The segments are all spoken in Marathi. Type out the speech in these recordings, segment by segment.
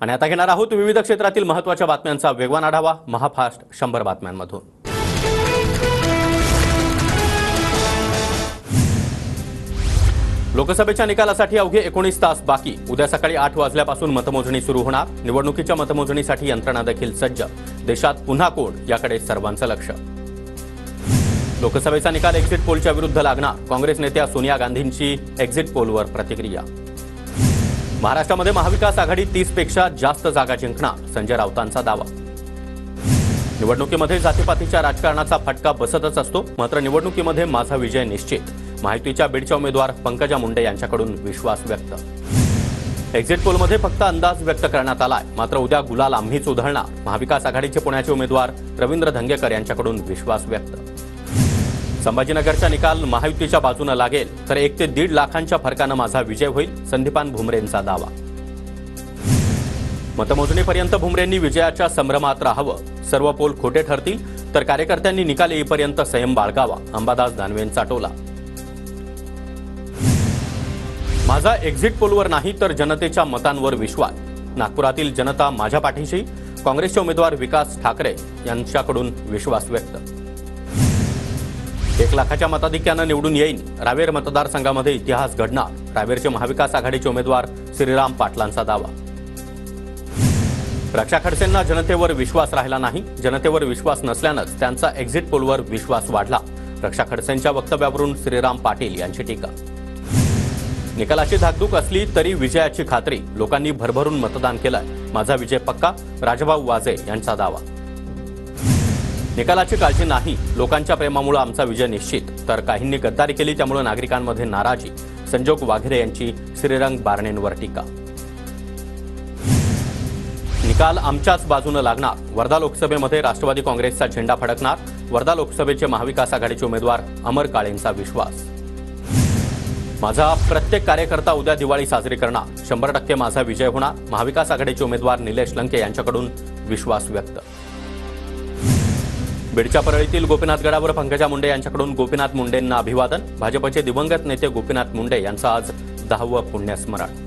आणि आता घेणार आहोत विविध क्षेत्रातील महत्त्वाच्या बातम्यांचा वेगवान आढावा महाफास्ट 100 बातम्यांमधून। लोकसभेच्या निकालासाठी अवघे 19 तास बाकी। उद्या सकाळी 8 वाजल्यापासून मतमोजणी सुरू होणार। निवडणुकीच्या मतमोजणीसाठी यंत्रणा देखील सज्ज। देशात पुन्हा कोण याकडे सर्वांचं लक्ष। लोकसभेचा निकाल एक्झिट पोलच्या विरुद्ध लागणार। काँग्रेस नेत्या सोनिया गांधींची एक्झिट पोलवर प्रतिक्रिया। महाराष्ट्रामध्ये महाविकास आघाडी 30 पेक्षा जास्त जागा जिंकणार, संजय राऊतांचा दावा। निवडणुकीमध्ये जातीपातीच्या राजकारणाचा फटका बसतच असतो, मात्र निवडणुकीमध्ये माझा विजय निश्चित। माहितीच्या बीडच्या उमेदवार पंकजा मुंडे यांच्याकडून विश्वास व्यक्त। एक्झिट पोलमध्ये फक्त अंदाज व्यक्त करण्यात आलाय, मात्र उद्या गुलाल आम्हीच उधळणार। महाविकास आघाडीचे पुण्याचे उमेदवार रवींद्र धंगेकर यांच्याकडून विश्वास व्यक्त। संभाजीनगरचा निकाल महायुतीच्या बाजूने लागेल तर 1 ते 1.5 लाखांच्या फरकाने माझा विजय होईल, संदीपान भुमरेंचा दावा। मतमोजणीपर्यंत भुमरेंनी विजयाच्या संभ्रमात राहावं, सर्व पोल खोटे ठरतील तर कार्यकर्त्यांनी निकाल येईपर्यंत संयम बाळगावा, अंबादास दानवेंचा टोला। माझा एक्झिट पोलवर नाही तर जनतेच्या मतांवर विश्वास। नागपुरातील जनता माझ्या पाठीशी, काँग्रेसचे उमेदवार विकास ठाकरे यांच्याकडून विश्वास व्यक्त। 1 लाखाच्या मताधिक्यानं निवडून येईन, रावेर मतदारसंघामध्ये इतिहास घडणार। रावेरचे महाविकास आघाडीचे उमेदवार श्रीराम पाटलांचा दावा। रक्षा खडसेंना जनतेवर विश्वास राहिला नाही, जनतेवर विश्वास नसल्यानंच त्यांचा एक्झिट पोलवर विश्वास वाढला। रक्षा खडसेंच्या वक्तव्यावरून श्रीराम पाटील यांची टीका। निकालाची धाकधूक असली तरी विजयाची खात्री, लोकांनी भरभरून मतदान केलंय, माझा विजय पक्का, राजभाऊ वाजे यांचा दावा। निकालाची काळजी नाही, लोकांच्या प्रेमामुळे आमचा विजय निश्चित, तर काहींनी गद्दारी केली त्यामुळे नागरिकांमध्ये नाराजी, संजोग वाघेरे यांची श्रीरंग बारणेंवर टीका। निकाल आमच्याच बाजूने लागणार, वर्धा लोकसभेमध्ये राष्ट्रवादी काँग्रेसचा झेंडा फडकणार। वर्धा लोकसभेचे महाविकास आघाडीचे उमेदवार अमर काळेंचा विश्वास। माझा प्रत्येक कार्यकर्ता उद्या दिवाळी साजरी करणार, 100% माझा विजय होणार। महाविकास आघाडीचे उमेदवार निलेश लंके यांच्याकडून विश्वास व्यक्त। बीडच्या परळीतील गोपीनाथ गडावर पंकजा मुंडे यांच्याकडून गोपीनाथ मुंडेंना अभिवादन। भाजपचे दिवंगत नेते गोपीनाथ मुंडे यांचं आज 10वं पुण्यस्मरण।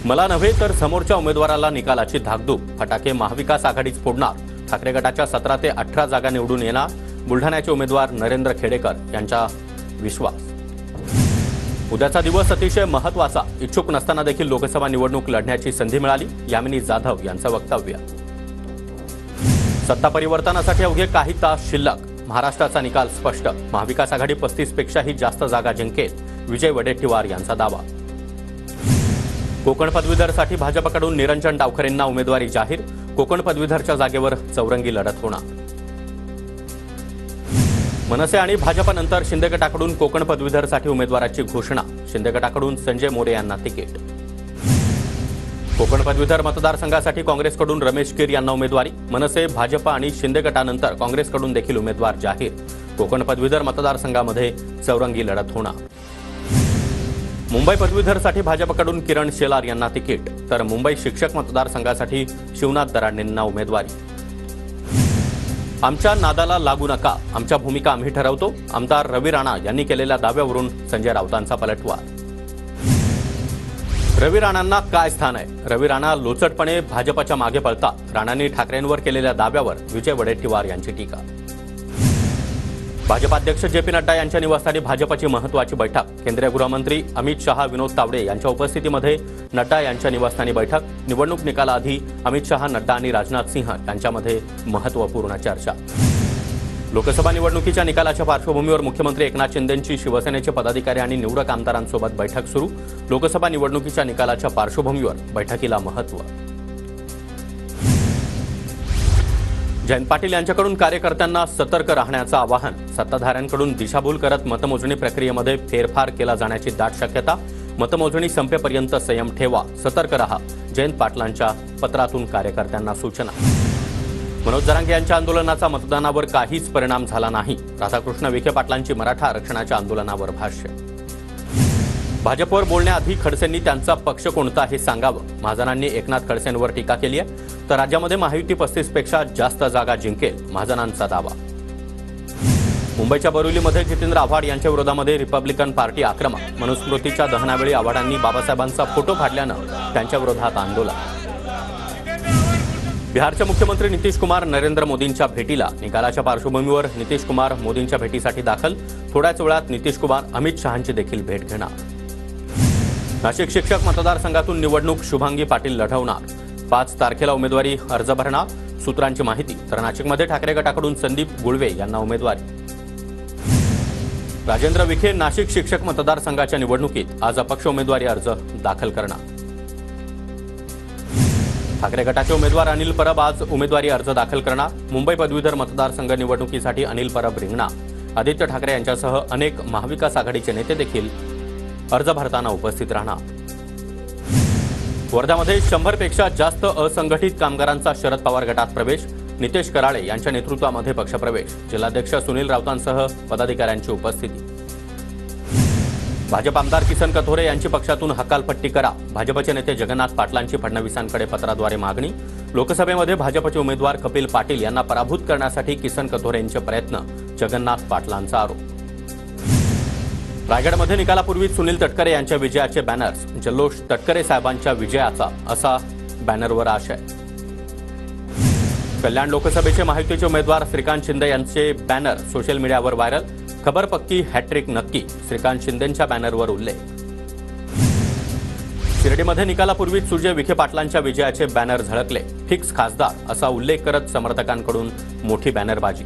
मला नव्हे तर समोरच्या उमेदवाराला निकालाची धाकधूक, फटाके महाविकास आघाडीच फोडणार। ठाकरे गटाच्या 17 ते 18 जागा निवडून येणार। बुलढाण्याचे उमेदवार नरेंद्र खेडेकर यांचा विश्वास। उद्याचा दिवस अतिशय महत्त्वाचा, इच्छुक नसताना देखील लोकसभा निवडणूक लढण्याची संधी मिळाली, यामिनी जाधव यांचं वक्तव्य। सत्ता परिवर्तनासाठी अवघे काही तास शिल्लक, महाराष्ट्राचा निकाल स्पष्ट, महाविकास आघाडी 35 पेक्षाही जास्त जागा जिंकेल, विजय वडेट्टीवार यांचा दावा। कोकण पदवीधरसाठी भाजपकडून निरंजन डावखरेंना उमेदवारी जाहीर, कोकण पदवीधरच्या जागेवर चौरंगी लढत होणार। मनसे आणि भाजपनंतर शिंदे गटाकडून कोकण पदवीधरसाठी उमेदवाराची घोषणा, शिंदे गटाकडून संजय मोरे यांना तिकीट। कोकण पदवीधर मतदारसंघासाठी काँग्रेसकडून रमेश कीर यांना उमेदवारी, मनसे भाजप आणि शिंदे गटानंतर काँग्रेसकडून देखील उमेदवार जाहीर। कोकण पदवीधर मतदारसंघामध्ये चौरंगी लढत होणार। मुंबई पदवीधरसाठी भाजपकडून किरण शेलार यांना तिकीट, तर मुंबई शिक्षक मतदारसंघासाठी शिवनाथ दराडेंना उमेदवारी। आमच्या नादाला लागू नका, आमच्या भूमिका आम्ही ठरवतो, आमदार रवी राणा यांनी केलेल्या दाव्यावरून संजय राऊतांचा पलटवार। रवी राणांना काय स्थान आहे? रवी राणा लोचटपणे भाजपच्या मागे पळतात, राणांनी ठाकरेंवर केलेल्या दाव्यावर विजय वडेट्टीवार यांची टीका। भाजपाध्यक्ष जे.पी. नड्डा यांच्या निवासस्थानी भाजपची महत्त्वाची बैठक, केंद्रीय गृहमंत्री अमित शहा, विनोद तावडे यांच्या उपस्थितीमध्ये नड्डा यांच्या निवासस्थानी बैठक। निवडणूक निकालाआधी अमित शहा, नड्डा आणि राजनाथ सिंह यांच्यामध्ये महत्त्वपूर्ण चर्चा। लोकसभा निवडणुकीच्या निकालाच्या पार्श्वभूमीवर मुख्यमंत्री एकनाथ शिंदेंची शिवसेनेचे पदाधिकारी आणि निवडक आमदारांसोबत बैठक सुरू। लोकसभा निवडणुकीच्या निकालाच्या पार्श्वभूमीवर बैठकीला महत्त्व। जयंत पाटील यांच्याकडून कार्यकर्त्यांना सतर्क राहण्याचं आवाहन, सत्ताधाऱ्यांकडून दिशाभूल करत मतमोजणी प्रक्रियेमध्ये फेरफार केला जाण्याची दाट शक्यता। मतमोजणी संपेपर्यंत संयम ठेवा, सतर्क रहा, जयंत पाटलांच्या पत्रातून कार्यकर्त्यांना सूचना। मनोज जरांगे यांच्या आंदोलनाचा मतदानावर काहीच परिणाम झाला नाही, राधाकृष्ण विखे पाटलांची मराठा आरक्षणाच्या आंदोलनावर भाष्य। भाजपवर बोलण्याआधी खडसेंनी त्यांचा पक्ष कोणता हे सांगावं, महाजनांनी एकनाथ खडसेंवर टीका केली आहे, तर राज्यामध्ये महायुती 35 पेक्षा जास्त जागा जिंकेल, महाजनांचा दावा। मुंबईच्या बोरिवलीमध्ये जितेंद्र आव्हाड यांच्या विरोधामध्ये रिपब्लिकन पार्टी आक्रमक, मनुस्मृतीच्या दहनावेळी आव्हाडांनी बाबासाहेबांचा फोटो फाडल्यानं त्यांच्या विरोधात आंदोलन। बिहारचे मुख्यमंत्री नितीश कुमार नरेंद्र मोदींच्या भेटीला निकालाच्या पार्श्वभूमीवर नितीश कुमार मोदींच्या भेटीसाठी दाखल. थोड्याच वेळात नितीश कुमार अमित शहांची देखील भेट घेणार. नाशिक शिक्षक मतदारसंघातून निवडणूक शुभांगी पाटील लढवणार. 5 तारखेला उमेदवारी अर्ज भरणार. सूत्रांची माहिती. तर नाशिकमध्ये ठाकरे गटाकडून संदीप गुळवे यांना उमेदवारी. राजेंद्र विखे नाशिक शिक्षक मतदारसंघाच्या निवडणुकीत आज अपक्ष उमेदवारी अर्ज दाखल करणार. ठाकरे गटाचे उमेदवार अनिल परब आज उमेदवारी अर्ज दाखल करणार. मुंबई पदवीधर मतदारसंघ निवडणुकीसाठी अनिल परब रिंगणार. आदित्य ठाकरे यांच्यासह अनेक महाविकास आघाडीचे नेते देखील अर्ज भरताना उपस्थित राहणार. वर्ध्यामध्ये 100 पेक्षा जास्त असंघटित कामगारांचा शरद पवार गटात प्रवेश. नितेश कराळे यांच्या नेतृत्वामध्ये पक्षप्रवेश. जिल्हाध्यक्ष सुनील राऊतांसह पदाधिकाऱ्यांची उपस्थिती. भाजप आमदार किसन कथोरे यांची पक्षातून हकालपट्टी करा. भाजपचे नेते जगन्नाथ पाटलांची फडणवीसांकडे पत्राद्वारे मागणी. लोकसभेमध्ये भाजपचे उमेदवार कपिल पाटील यांना पराभूत करण्यासाठी किसन कथोरेंचे प्रयत्न. जगन्नाथ पाटलांचा आरोप. रायगडमध्ये निकालापूर्वीच सुनील तटकरे यांच्या विजयाचे बॅनर्स. जल्लोष तटकरे साहेबांच्या विजयाचा असा बॅनरवर आशय. कल्याण लोकसभेचे महायुतीचे उमेदवार श्रीकांत शिंदे यांचे बॅनर सोशल मीडियावर व्हायरल. खबर पक्की, हॅट्रिक नक्की, श्रीकांत शिंदेंच्या बॅनरवर उल्लेख. शिर्डीमध्ये निकालापूर्वीच सुजय विखे पाटलांच्या विजयाचे बॅनर झळकले. फिक्स खासदार असा उल्लेख करत समर्थकांकडून मोठी बॅनरबाजी.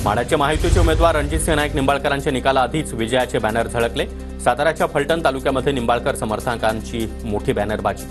माढ्याचे महायुतीचे उमेदवार रणजितसिंह नाईक निंबाळकरांच्या निकालाआधीच विजयाचे बॅनर झळकले. साताऱ्याच्या फलटण तालुक्यामध्ये निंबाळकर समर्थकांची मोठी बॅनरबाजी.